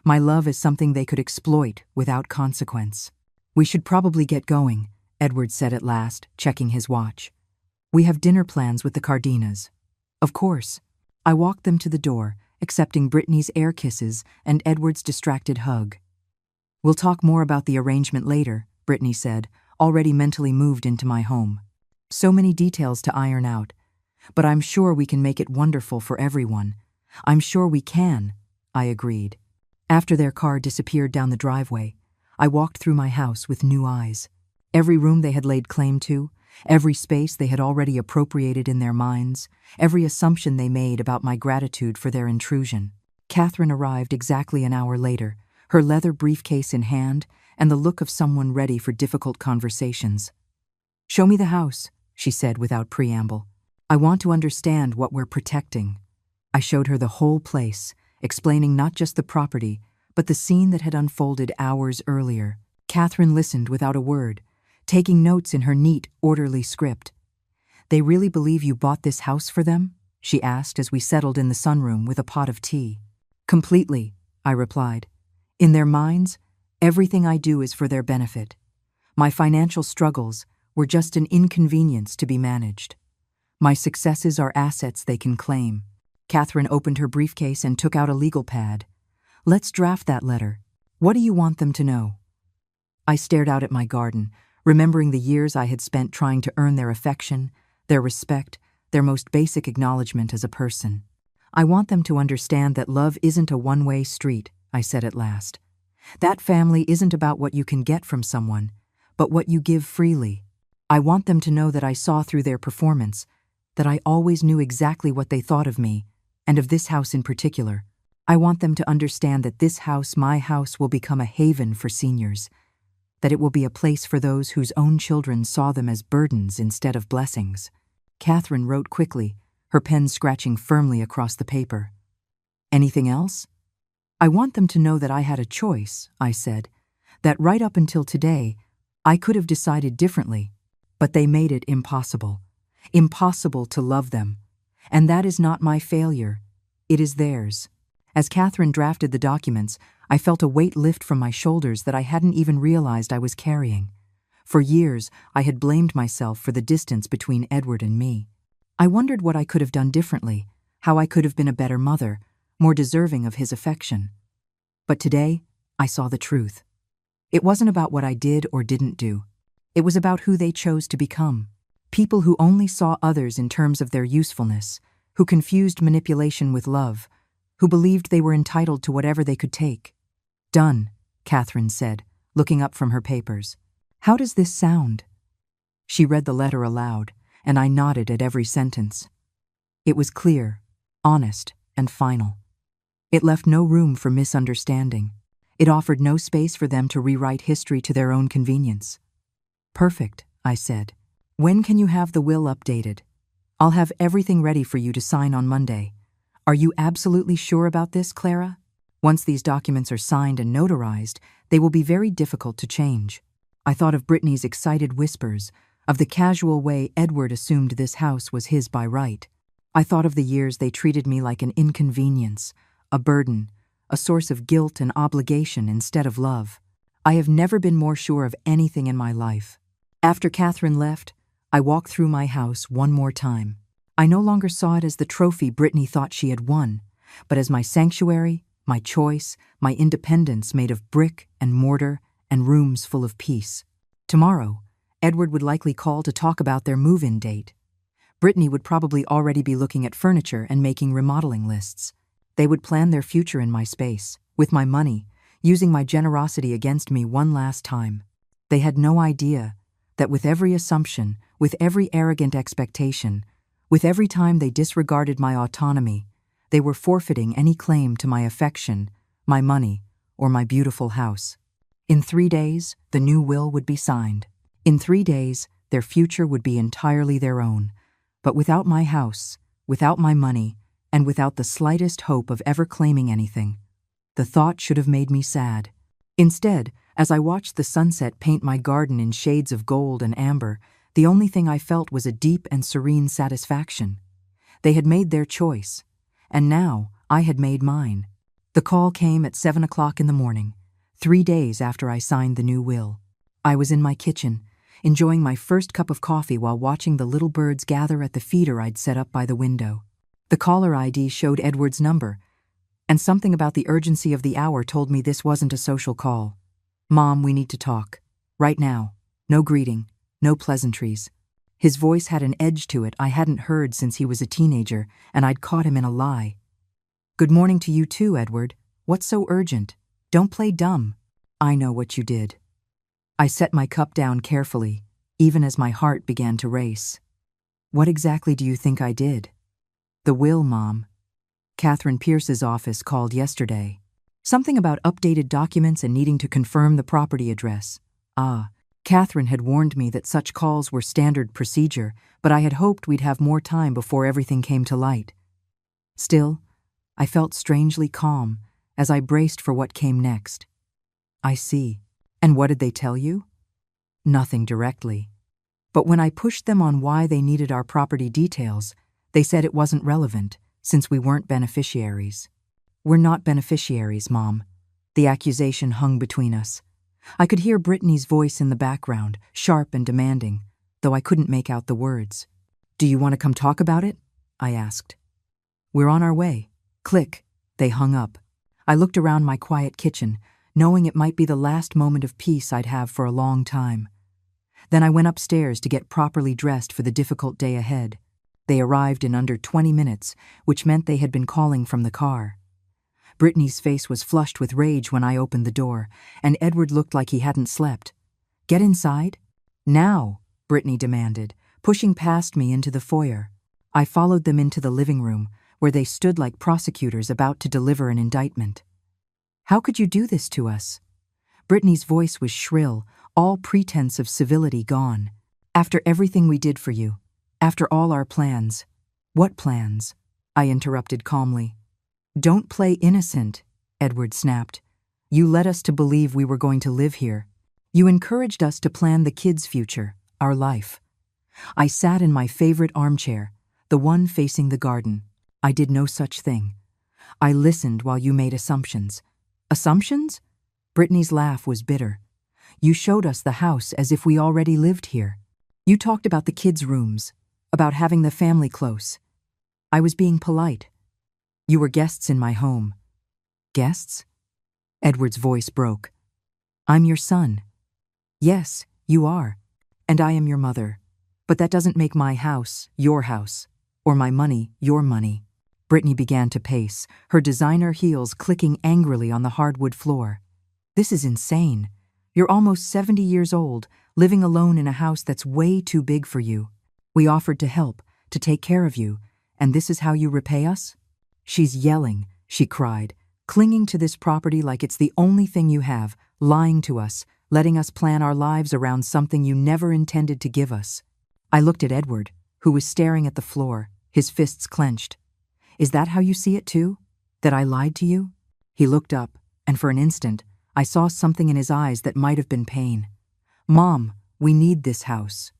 my love as something they could exploit without consequence. We should probably get going, Edward said at last, checking his watch. We have dinner plans with the Cardinas. Of course. I walked them to the door, accepting Brittany's air kisses and Edward's distracted hug. We'll talk more about the arrangement later, Brittany said, already mentally moved into my home. So many details to iron out. But I'm sure we can make it wonderful for everyone. I'm sure we can, I agreed. After their car disappeared down the driveway, I walked through my house with new eyes. Every room they had laid claim to, every space they had already appropriated in their minds, every assumption they made about my gratitude for their intrusion. Catherine arrived exactly an hour later, her leather briefcase in hand and the look of someone ready for difficult conversations. Show me the house, she said without preamble. I want to understand what we're protecting. I showed her the whole place, explaining not just the property, but the scene that had unfolded hours earlier. Catherine listened without a word, taking notes in her neat, orderly script. They really believe you bought this house for them? She asked as we settled in the sunroom with a pot of tea. Completely, I replied. In their minds, everything I do is for their benefit. My financial struggles were just an inconvenience to be managed. My successes are assets they can claim. Catherine opened her briefcase and took out a legal pad. Let's draft that letter. What do you want them to know? I stared out at my garden, remembering the years I had spent trying to earn their affection, their respect, their most basic acknowledgement as a person. I want them to understand that love isn't a one-way street, I said at last. That family isn't about what you can get from someone, but what you give freely. I want them to know that I saw through their performance, that I always knew exactly what they thought of me, and of this house in particular. I want them to understand that this house, my house, will become a haven for seniors, that it will be a place for those whose own children saw them as burdens instead of blessings. Catherine wrote quickly, her pen scratching firmly across the paper. Anything else? I want them to know that I had a choice, I said, that right up until today, I could have decided differently, but they made it impossible. Impossible to love them. And that is not my failure. It is theirs. As Catherine drafted the documents, I felt a weight lift from my shoulders that I hadn't even realized I was carrying. For years, I had blamed myself for the distance between Edward and me. I wondered what I could have done differently, how I could have been a better mother, more deserving of his affection. But today, I saw the truth. It wasn't about what I did or didn't do. It was about who they chose to become. People who only saw others in terms of their usefulness, who confused manipulation with love, who believed they were entitled to whatever they could take. Done, Catherine said, looking up from her papers. How does this sound? She read the letter aloud, and I nodded at every sentence. It was clear, honest, and final. It left no room for misunderstanding. It offered no space for them to rewrite history to their own convenience. Perfect, I said. When can you have the will updated? I'll have everything ready for you to sign on Monday. Are you absolutely sure about this, Clara? Once these documents are signed and notarized, they will be very difficult to change. I thought of Brittany's excited whispers, of the casual way Edward assumed this house was his by right. I thought of the years they treated me like an inconvenience, a burden, a source of guilt and obligation instead of love. I have never been more sure of anything in my life. After Catherine left, I walked through my house one more time. I no longer saw it as the trophy Brittany thought she had won, but as my sanctuary, my choice, my independence made of brick and mortar and rooms full of peace. Tomorrow, Edward would likely call to talk about their move-in date. Brittany would probably already be looking at furniture and making remodeling lists. They would plan their future in my space, with my money, using my generosity against me one last time. They had no idea that with every assumption, with every arrogant expectation, with every time they disregarded my autonomy, they were forfeiting any claim to my affection, my money, or my beautiful house. In 3 days, the new will would be signed. In 3 days, their future would be entirely their own. But without my house, without my money, and without the slightest hope of ever claiming anything. The thought should have made me sad. Instead, as I watched the sunset paint my garden in shades of gold and amber, the only thing I felt was a deep and serene satisfaction. They had made their choice, and now I had made mine. The call came at 7 o'clock in the morning, 3 days after I signed the new will. I was in my kitchen, enjoying my first cup of coffee while watching the little birds gather at the feeder I'd set up by the window. The caller ID showed Edward's number, and something about the urgency of the hour told me this wasn't a social call. "Mom, we need to talk. Right now. No greeting, no pleasantries." His voice had an edge to it I hadn't heard since he was a teenager, and I'd caught him in a lie. "Good morning to you too, Edward. What's so urgent? Don't play dumb. I know what you did." I set my cup down carefully, even as my heart began to race. "What exactly do you think I did?" "The will, Mom. Catherine Pierce's office called yesterday. Something about updated documents and needing to confirm the property address." Catherine had warned me that such calls were standard procedure, but I had hoped we'd have more time before everything came to light. Still, I felt strangely calm as I braced for what came next. "I see. And what did they tell you?" "Nothing directly. But when I pushed them on why they needed our property details, they said it wasn't relevant, since we weren't beneficiaries." "We're not beneficiaries, Mom." The accusation hung between us. I could hear Brittany's voice in the background, sharp and demanding, though I couldn't make out the words. "Do you want to come talk about it?" I asked. "We're on our way." Click. They hung up. I looked around my quiet kitchen, knowing it might be the last moment of peace I'd have for a long time. Then I went upstairs to get properly dressed for the difficult day ahead. They arrived in under 20 minutes, which meant they had been calling from the car. Brittany's face was flushed with rage when I opened the door, and Edward looked like he hadn't slept. "Get inside." "Now," Brittany demanded, pushing past me into the foyer. I followed them into the living room, where they stood like prosecutors about to deliver an indictment. "How could you do this to us?" Brittany's voice was shrill, all pretense of civility gone. "After everything we did for you. After all our plans." "What plans?" I interrupted calmly. "Don't play innocent," Edward snapped. "You led us to believe we were going to live here. You encouraged us to plan the kids' future, our life." I sat in my favorite armchair, the one facing the garden. I did no such thing. I listened while you made assumptions. "Assumptions?" Brittany's laugh was bitter. "You showed us the house as if we already lived here. You talked about the kids' rooms, about having the family close. I was being polite. You were guests in my home." "Guests?" Edward's voice broke. "I'm your son." "Yes, you are. And I am your mother. But that doesn't make my house your house, or my money your money." Brittany began to pace, her designer heels clicking angrily on the hardwood floor. "This is insane. You're almost 70 years old, living alone in a house that's way too big for you. We offered to help, to take care of you, and this is how you repay us?" "She's yelling," she cried, "clinging to this property like it's the only thing you have, lying to us, letting us plan our lives around something you never intended to give us." I looked at Edward, who was staring at the floor, his fists clenched. "Is that how you see it too? That I lied to you?" He looked up, and for an instant, I saw something in his eyes that might have been pain. "Mom, we need this house.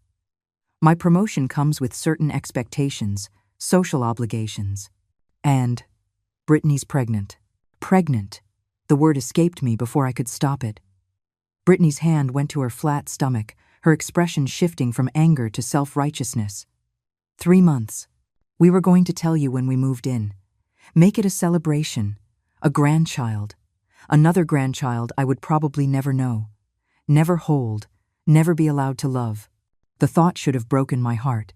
My promotion comes with certain expectations, social obligations. And Brittany's pregnant." Pregnant. The word escaped me before I could stop it. Brittany's hand went to her flat stomach, her expression shifting from anger to self-righteousness. 3 months. We were going to tell you when we moved in. Make it a celebration. A grandchild. Another grandchild I would probably never know. Never hold. Never be allowed to love. The thought should have broken my heart.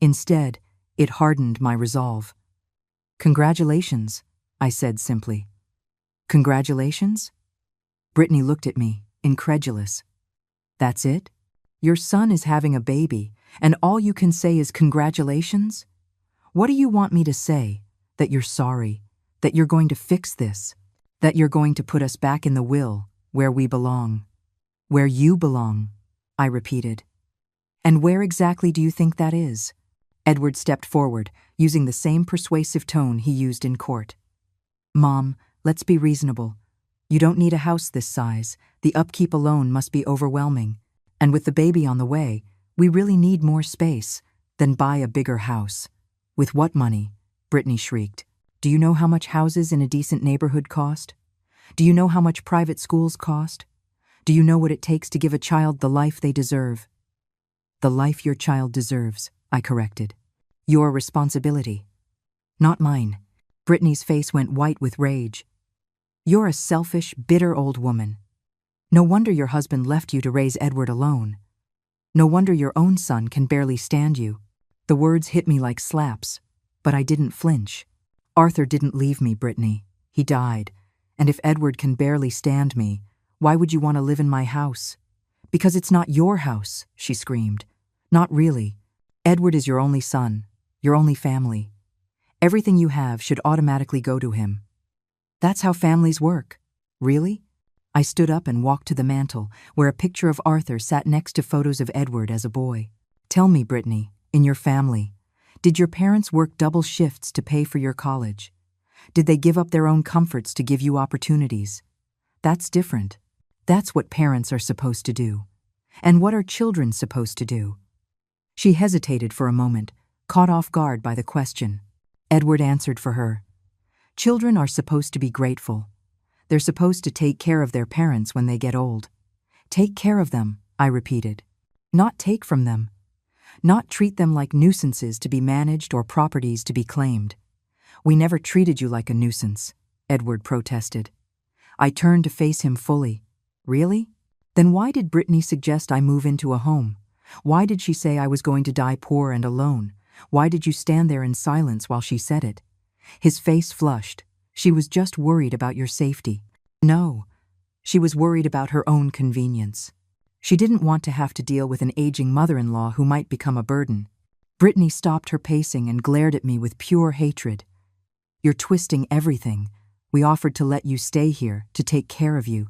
Instead, it hardened my resolve. "Congratulations," I said simply. "Congratulations?" Brittany looked at me, incredulous. "That's it? Your son is having a baby, and all you can say is congratulations? What do you want me to say? That you're sorry? That you're going to fix this? That you're going to put us back in the will, where we belong?" "Where you belong," I repeated. "And where exactly do you think that is?" Edward stepped forward, using the same persuasive tone he used in court. "Mom, let's be reasonable. You don't need a house this size. The upkeep alone must be overwhelming. And with the baby on the way, we really need more space. Then buy a bigger house." "With what money?" Brittany shrieked. "Do you know how much houses in a decent neighborhood cost? Do you know how much private schools cost? Do you know what it takes to give a child the life they deserve?" "The life your child deserves," I corrected. "Your responsibility. Not mine." Brittany's face went white with rage. "You're a selfish, bitter old woman. No wonder your husband left you to raise Edward alone. No wonder your own son can barely stand you." The words hit me like slaps, but I didn't flinch. "Arthur didn't leave me, Brittany. He died. And if Edward can barely stand me, why would you want to live in my house?" "Because it's not your house," she screamed. "Not really. Edward is your only son, your only family. Everything you have should automatically go to him. That's how families work." "Really?" I stood up and walked to the mantel, where a picture of Arthur sat next to photos of Edward as a boy. "Tell me, Brittany, in your family, did your parents work double shifts to pay for your college? Did they give up their own comforts to give you opportunities? That's different. That's what parents are supposed to do. And what are children supposed to do?" She hesitated for a moment, caught off guard by the question. Edward answered for her. "Children are supposed to be grateful. They're supposed to take care of their parents when they get old." "Take care of them," I repeated. "Not take from them. Not treat them like nuisances to be managed or properties to be claimed." "We never treated you like a nuisance," Edward protested. I turned to face him fully. "Really? Then why did Brittany suggest I move into a home? Why did she say I was going to die poor and alone? Why did you stand there in silence while she said it?" His face flushed. "She was just worried about your safety." "No. She was worried about her own convenience. She didn't want to have to deal with an aging mother-in-law who might become a burden." Brittany stopped her pacing and glared at me with pure hatred. "You're twisting everything. We offered to let you stay here, to take care of you.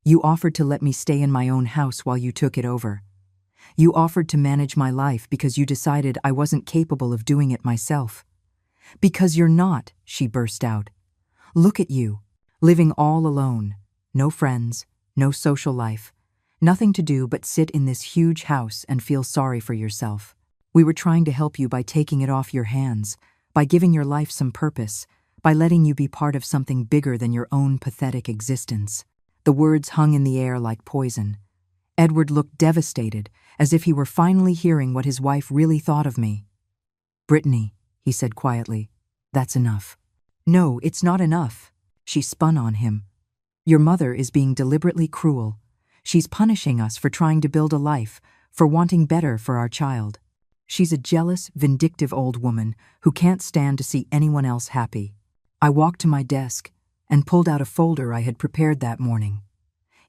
You offered to let me stay in my own house while you took it over. You offered to manage my life because you decided I wasn't capable of doing it myself." "Because you're not," she burst out. "Look at you, living all alone. No friends, no social life. Nothing to do but sit in this huge house and feel sorry for yourself. We were trying to help you by taking it off your hands, by giving your life some purpose, by letting you be part of something bigger than your own pathetic existence." The words hung in the air like poison. Edward looked devastated, as if he were finally hearing what his wife really thought of me. "Brittany," he said quietly, "that's enough." "No, it's not enough." She spun on him. "Your mother is being deliberately cruel. She's punishing us for trying to build a life, for wanting better for our child. She's a jealous, vindictive old woman who can't stand to see anyone else happy." I walked to my desk and pulled out a folder I had prepared that morning.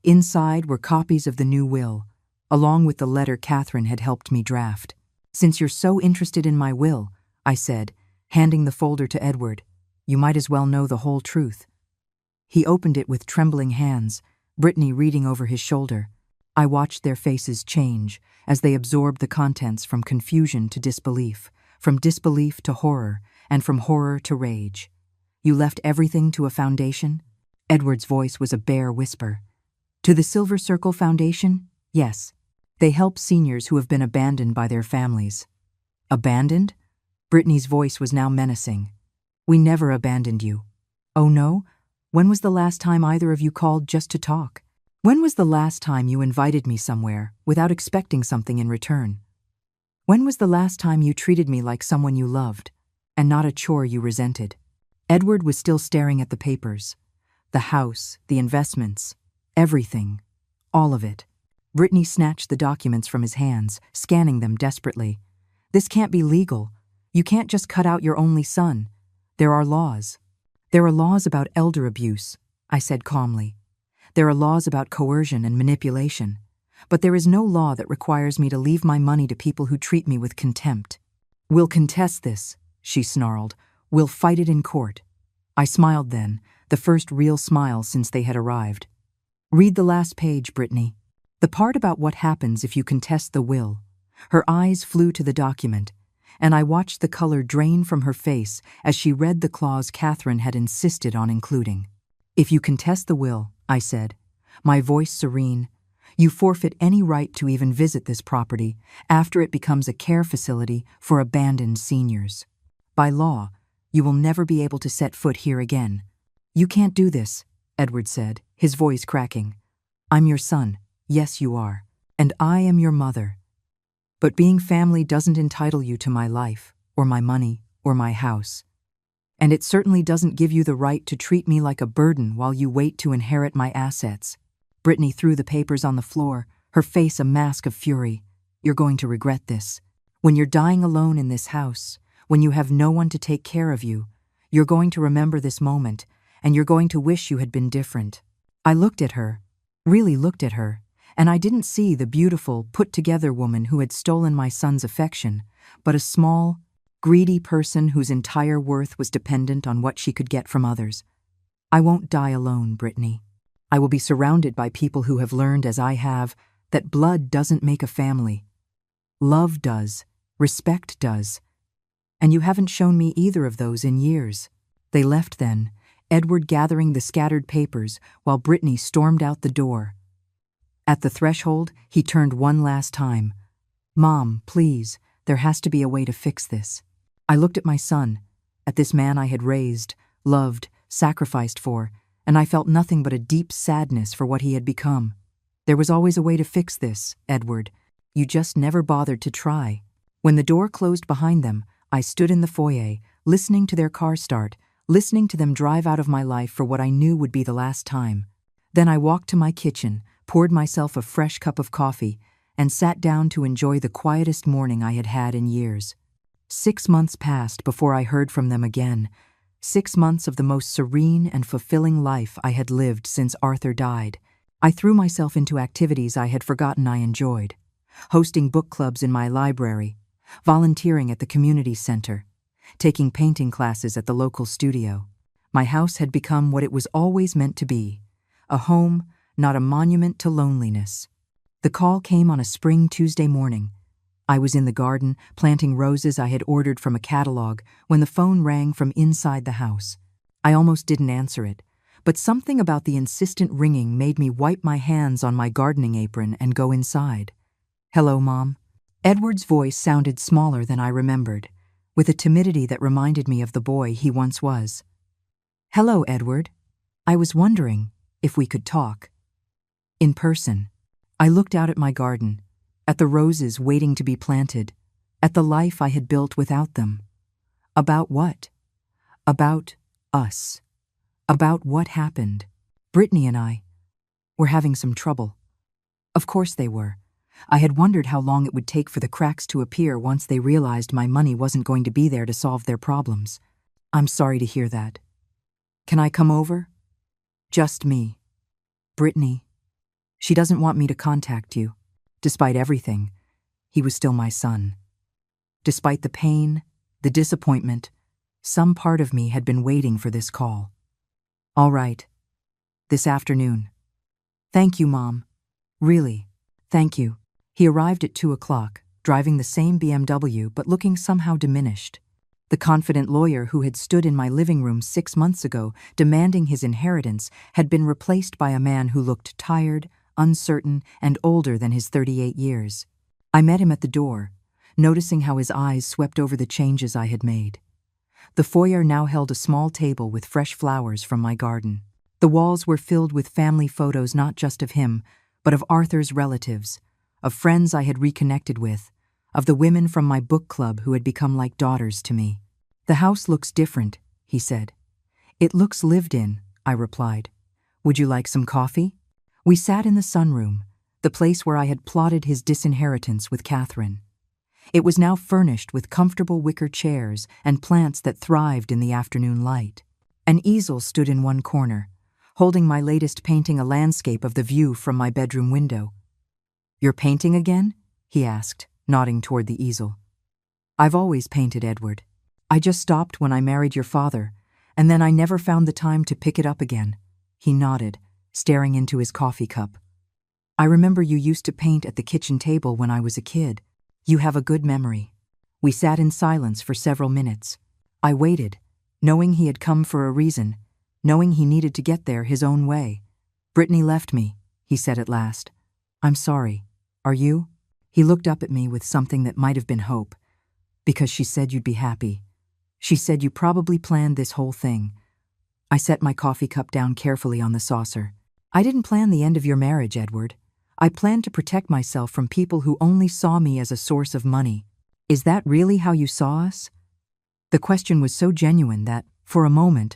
Inside were copies of the new will, along with the letter Catherine had helped me draft. "Since you're so interested in my will," I said, handing the folder to Edward, "you might as well know the whole truth." He opened it with trembling hands, Brittany reading over his shoulder. I watched their faces change as they absorbed the contents from confusion to disbelief, from disbelief to horror, and from horror to rage. "You left everything to a foundation?" Edward's voice was a bare whisper. "To the Silver Circle Foundation? Yes. They help seniors who have been abandoned by their families." "Abandoned?" Brittany's voice was now menacing. "We never abandoned you." "Oh no? When was the last time either of you called just to talk? When was the last time you invited me somewhere without expecting something in return? When was the last time you treated me like someone you loved, and not a chore you resented?" Edward was still staring at the papers. The house, the investments, everything, all of it. Brittany snatched the documents from his hands, scanning them desperately. This can't be legal. You can't just cut out your only son. There are laws. There are laws about elder abuse, I said calmly. There are laws about coercion and manipulation. But there is no law that requires me to leave my money to people who treat me with contempt. We'll contest this, she snarled. We'll fight it in court. I smiled then, the first real smile since they had arrived. Read the last page, Brittany. The part about what happens if you contest the will. Her eyes flew to the document, and I watched the color drain from her face as she read the clause Catherine had insisted on including. If you contest the will, I said, my voice serene, you forfeit any right to even visit this property after it becomes a care facility for abandoned seniors. By law, you will never be able to set foot here again. You can't do this, Edward said, his voice cracking. I'm your son, yes you are, and I am your mother. But being family doesn't entitle you to my life, or my money, or my house. And it certainly doesn't give you the right to treat me like a burden while you wait to inherit my assets. Brittany threw the papers on the floor, her face a mask of fury. You're going to regret this. When you're dying alone in this house, when you have no one to take care of you, you're going to remember this moment, and you're going to wish you had been different. I looked at her, really looked at her, and I didn't see the beautiful, put-together woman who had stolen my son's affection, but a small, greedy person whose entire worth was dependent on what she could get from others. I won't die alone, Brittany. I will be surrounded by people who have learned, as I have, that blood doesn't make a family. Love does, respect does. And you haven't shown me either of those in years. They left then, Edward gathering the scattered papers while Brittany stormed out the door. At the threshold, he turned one last time. Mom, please, there has to be a way to fix this. I looked at my son, at this man I had raised, loved, sacrificed for, and I felt nothing but a deep sadness for what he had become. There was always a way to fix this, Edward. You just never bothered to try. When the door closed behind them, I stood in the foyer, listening to their car start, listening to them drive out of my life for what I knew would be the last time. Then I walked to my kitchen, poured myself a fresh cup of coffee, and sat down to enjoy the quietest morning I had had in years. 6 months passed before I heard from them again. 6 months of the most serene and fulfilling life I had lived since Arthur died. I threw myself into activities I had forgotten I enjoyed. Hosting book clubs in my library, volunteering at the community center, taking painting classes at the local studio. My house had become what it was always meant to be, a home, not a monument to loneliness. The call came on a spring Tuesday morning. I was in the garden, planting roses I had ordered from a catalog, when the phone rang from inside the house. I almost didn't answer it, but something about the insistent ringing made me wipe my hands on my gardening apron and go inside. Hello, Mom. Edward's voice sounded smaller than I remembered, with a timidity that reminded me of the boy he once was. Hello, Edward. I was wondering if we could talk. In person. I looked out at my garden, at the roses waiting to be planted, at the life I had built without them. About what? About us. About what happened. Brittany and I were having some trouble. Of course they were. I had wondered how long it would take for the cracks to appear once they realized my money wasn't going to be there to solve their problems. I'm sorry to hear that. Can I come over? Just me. Brittany. She doesn't want me to contact you. Despite everything, he was still my son. Despite the pain, the disappointment, some part of me had been waiting for this call. All right. This afternoon. Thank you, Mom. Really, thank you. He arrived at 2 o'clock, driving the same BMW but looking somehow diminished. The confident lawyer who had stood in my living room 6 months ago demanding his inheritance had been replaced by a man who looked tired, uncertain, and older than his 38 years. I met him at the door, noticing how his eyes swept over the changes I had made. The foyer now held a small table with fresh flowers from my garden. The walls were filled with family photos not just of him, but of Arthur's relatives, of friends I had reconnected with, of the women from my book club who had become like daughters to me. The house looks different, he said. It looks lived in, I replied. Would you like some coffee? We sat in the sunroom, the place where I had plotted his disinheritance with Catherine. It was now furnished with comfortable wicker chairs and plants that thrived in the afternoon light. An easel stood in one corner, holding my latest painting, a landscape of the view from my bedroom window. "You're painting again?" he asked, nodding toward the easel. "I've always painted, Edward. I just stopped when I married your father, and then I never found the time to pick it up again." He nodded, staring into his coffee cup. "I remember you used to paint at the kitchen table when I was a kid. You have a good memory." We sat in silence for several minutes. I waited, knowing he had come for a reason, knowing he needed to get there his own way. "Brittany left me," he said at last. "I'm sorry. Are you?" He looked up at me with something that might have been hope. "Because she said you'd be happy. She said you probably planned this whole thing." I set my coffee cup down carefully on the saucer. "I didn't plan the end of your marriage, Edward. I planned to protect myself from people who only saw me as a source of money." "Is that really how you saw us?" The question was so genuine that, for a moment,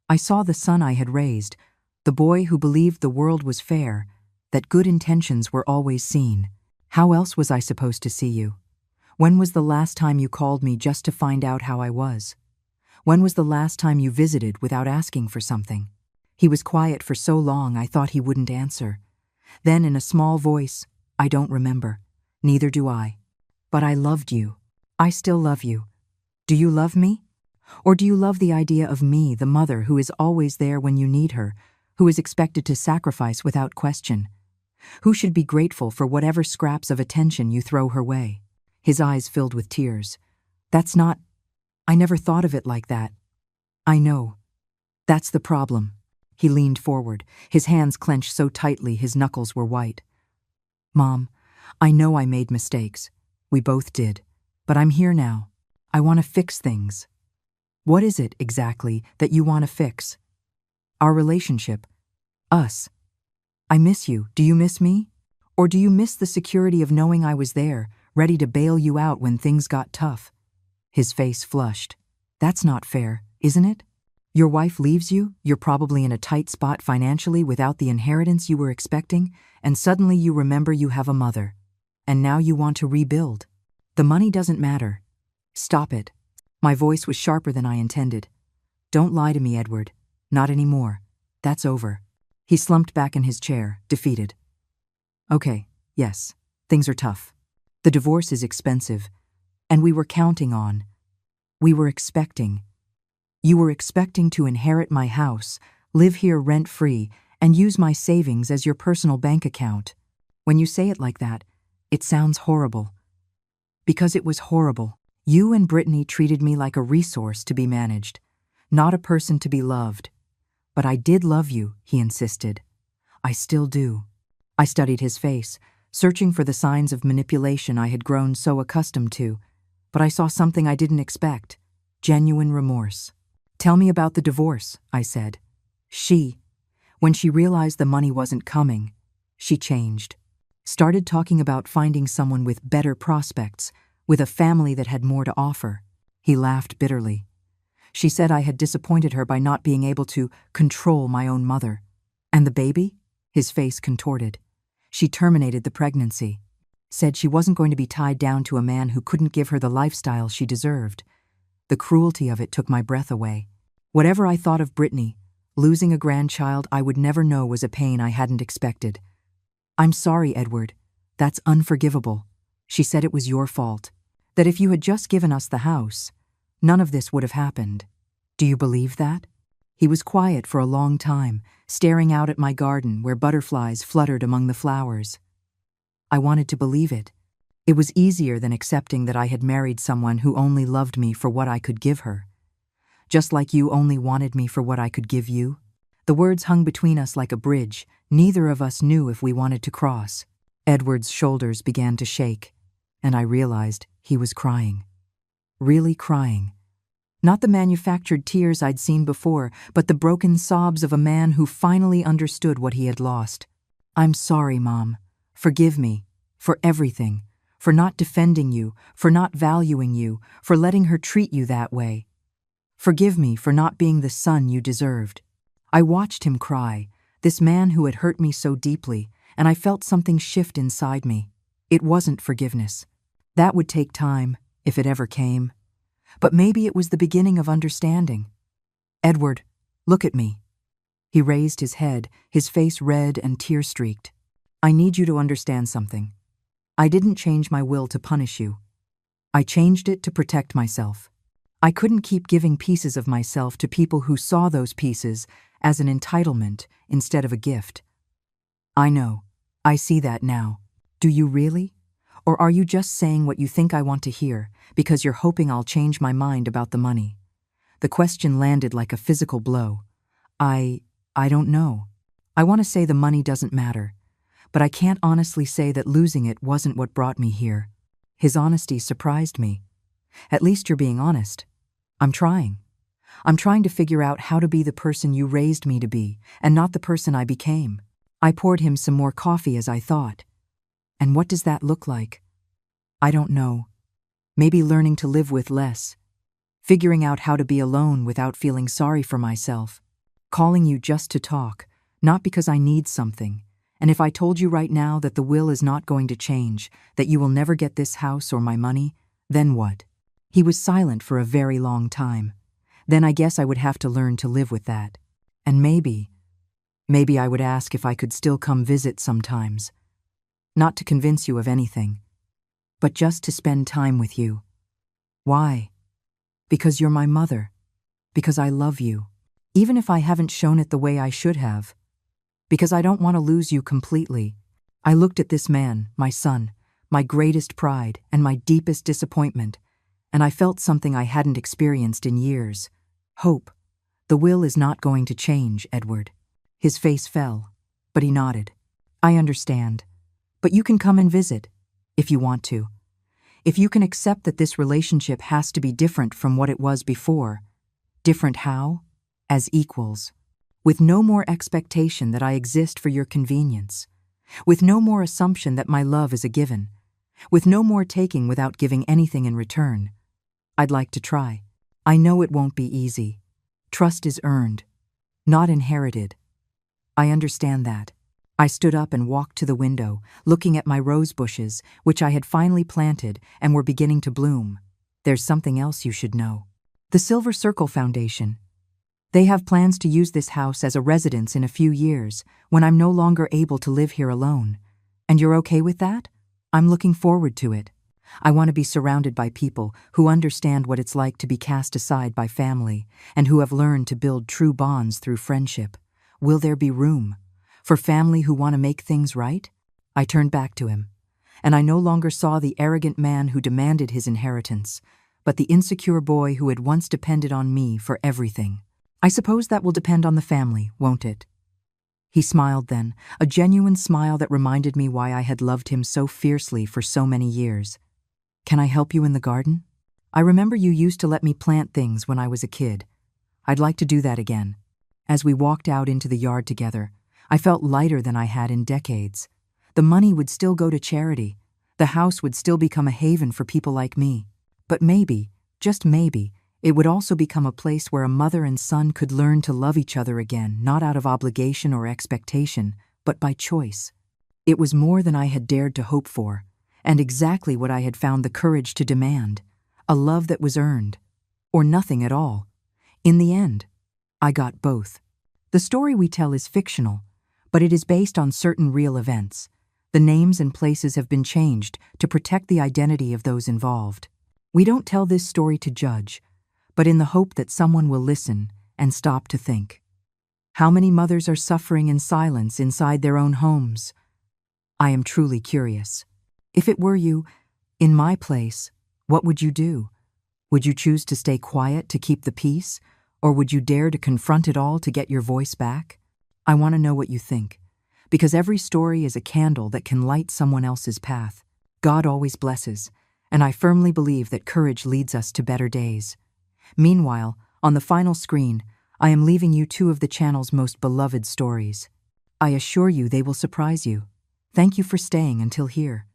I saw the son I had raised, the boy who believed the world was fair, that good intentions were always seen. "How else was I supposed to see you? When was the last time you called me just to find out how I was? When was the last time you visited without asking for something?" He was quiet for so long I thought he wouldn't answer. Then, in a small voice, "I don't remember. Neither do I. But I loved you. I still love you. Do you love me? Or do you love the idea of me, the mother who is always there when you need her, who is expected to sacrifice without question, who should be grateful for whatever scraps of attention you throw her way?" His eyes filled with tears. "That's not... I never thought of it like that." "I know. That's the problem." He leaned forward, his hands clenched so tightly his knuckles were white. "Mom, I know I made mistakes. We both did. But I'm here now. I want to fix things." "What is it, exactly, that you want to fix?" "Our relationship. Us. I miss you. Do you miss me? Or do you miss the security of knowing I was there, ready to bail you out when things got tough?" His face flushed. "That's not fair, isn't it? Your wife leaves you, you're probably in a tight spot financially without the inheritance you were expecting, and suddenly you remember you have a mother. And now you want to rebuild. The money doesn't matter. Stop it." My voice was sharper than I intended. "Don't lie to me, Edward. Not anymore. That's over." He slumped back in his chair, defeated. "Okay, yes, things are tough. The divorce is expensive, and we were counting on. We were expecting. You were expecting to inherit my house, live here rent-free, and use my savings as your personal bank account. When you say it like that, it sounds horrible. Because it was horrible. You and Brittany treated me like a resource to be managed, not a person to be loved. But I did love you," he insisted. "I still do." I studied his face, searching for the signs of manipulation I had grown so accustomed to, but I saw something I didn't expect: genuine remorse. "Tell me about the divorce," I said. When she realized the money wasn't coming, she changed. Started talking about finding someone with better prospects, with a family that had more to offer. He laughed bitterly. She said I had disappointed her by not being able to control my own mother. "And the baby?" His face contorted. "She terminated the pregnancy. Said she wasn't going to be tied down to a man who couldn't give her the lifestyle she deserved. The cruelty of it took my breath away. Whatever I thought of Brittany, losing a grandchild I would never know was a pain I hadn't expected. I'm sorry, Edward. That's unforgivable. She said it was your fault. That if you had just given us the house, none of this would have happened. Do you believe that? He was quiet for a long time, staring out at my garden where butterflies fluttered among the flowers. I wanted to believe it. It was easier than accepting that I had married someone who only loved me for what I could give her. Just like you only wanted me for what I could give you. The words hung between us like a bridge. Neither of us knew if we wanted to cross. Edward's shoulders began to shake, and I realized he was crying. Really crying. Not the manufactured tears I'd seen before, but the broken sobs of a man who finally understood what he had lost. I'm sorry, Mom. Forgive me. For everything. For not defending you. For not valuing you. For letting her treat you that way. Forgive me for not being the son you deserved. I watched him cry, this man who had hurt me so deeply, and I felt something shift inside me. It wasn't forgiveness. That would take time, if it ever came. But maybe it was the beginning of understanding. "Edward, look at me." He raised his head, his face red and tear-streaked. "I need you to understand something. I didn't change my will to punish you. I changed it to protect myself. I couldn't keep giving pieces of myself to people who saw those pieces as an entitlement instead of a gift. I know. I see that now. Do you really? Or are you just saying what you think I want to hear because you're hoping I'll change my mind about the money?" The question landed like a physical blow. I don't know. I want to say the money doesn't matter, but I can't honestly say that losing it wasn't what brought me here. His honesty surprised me. "At least you're being honest." "I'm trying. I'm trying to figure out how to be the person you raised me to be, and not the person I became." I poured him some more coffee as I thought. "And what does that look like?" "I don't know. Maybe learning to live with less. Figuring out how to be alone without feeling sorry for myself. Calling you just to talk, not because I need something. And if I told you right now that the will is not going to change, that you will never get this house or my money, then what?" He was silent for a very long time. "Then I guess I would have to learn to live with that. And maybe I would ask if I could still come visit sometimes. Not to convince you of anything, but just to spend time with you." "Why?" "Because you're my mother. Because I love you. Even if I haven't shown it the way I should have. Because I don't want to lose you completely." I looked at this man, my son, my greatest pride and my deepest disappointment, and I felt something I hadn't experienced in years. Hope. "The will is not going to change, Edward." His face fell, but he nodded. "I understand. But you can come and visit, if you want to. If you can accept that this relationship has to be different from what it was before. Different how? As equals. With no more expectation that I exist for your convenience. With no more assumption that my love is a given. With no more taking without giving anything in return. I'd like to try. I know it won't be easy. Trust is earned, not inherited. I understand that." I stood up and walked to the window, looking at my rose bushes, which I had finally planted and were beginning to bloom. "There's something else you should know. The Silver Circle Foundation. They have plans to use this house as a residence in a few years, when I'm no longer able to live here alone. And you're okay with that? I'm looking forward to it. I want to be surrounded by people who understand what it's like to be cast aside by family, and who have learned to build true bonds through friendship. Will there be room for family who want to make things right?" I turned back to him, and I no longer saw the arrogant man who demanded his inheritance, but the insecure boy who had once depended on me for everything. "I suppose that will depend on the family, won't it?" He smiled then, a genuine smile that reminded me why I had loved him so fiercely for so many years. "Can I help you in the garden? I remember you used to let me plant things when I was a kid. I'd like to do that again." As we walked out into the yard together, I felt lighter than I had in decades. The money would still go to charity. The house would still become a haven for people like me. But maybe, just maybe, it would also become a place where a mother and son could learn to love each other again, not out of obligation or expectation, but by choice. It was more than I had dared to hope for, and exactly what I had found the courage to demand. A love that was earned, or nothing at all. In the end, I got both. The story we tell is fictional, but it is based on certain real events. The names and places have been changed to protect the identity of those involved. We don't tell this story to judge, but in the hope that someone will listen and stop to think. How many mothers are suffering in silence inside their own homes? I am truly curious. If it were you, in my place, what would you do? Would you choose to stay quiet to keep the peace, or would you dare to confront it all to get your voice back? I want to know what you think, because every story is a candle that can light someone else's path. God always blesses, and I firmly believe that courage leads us to better days. Meanwhile, on the final screen, I am leaving you two of the channel's most beloved stories. I assure you they will surprise you. Thank you for staying until here.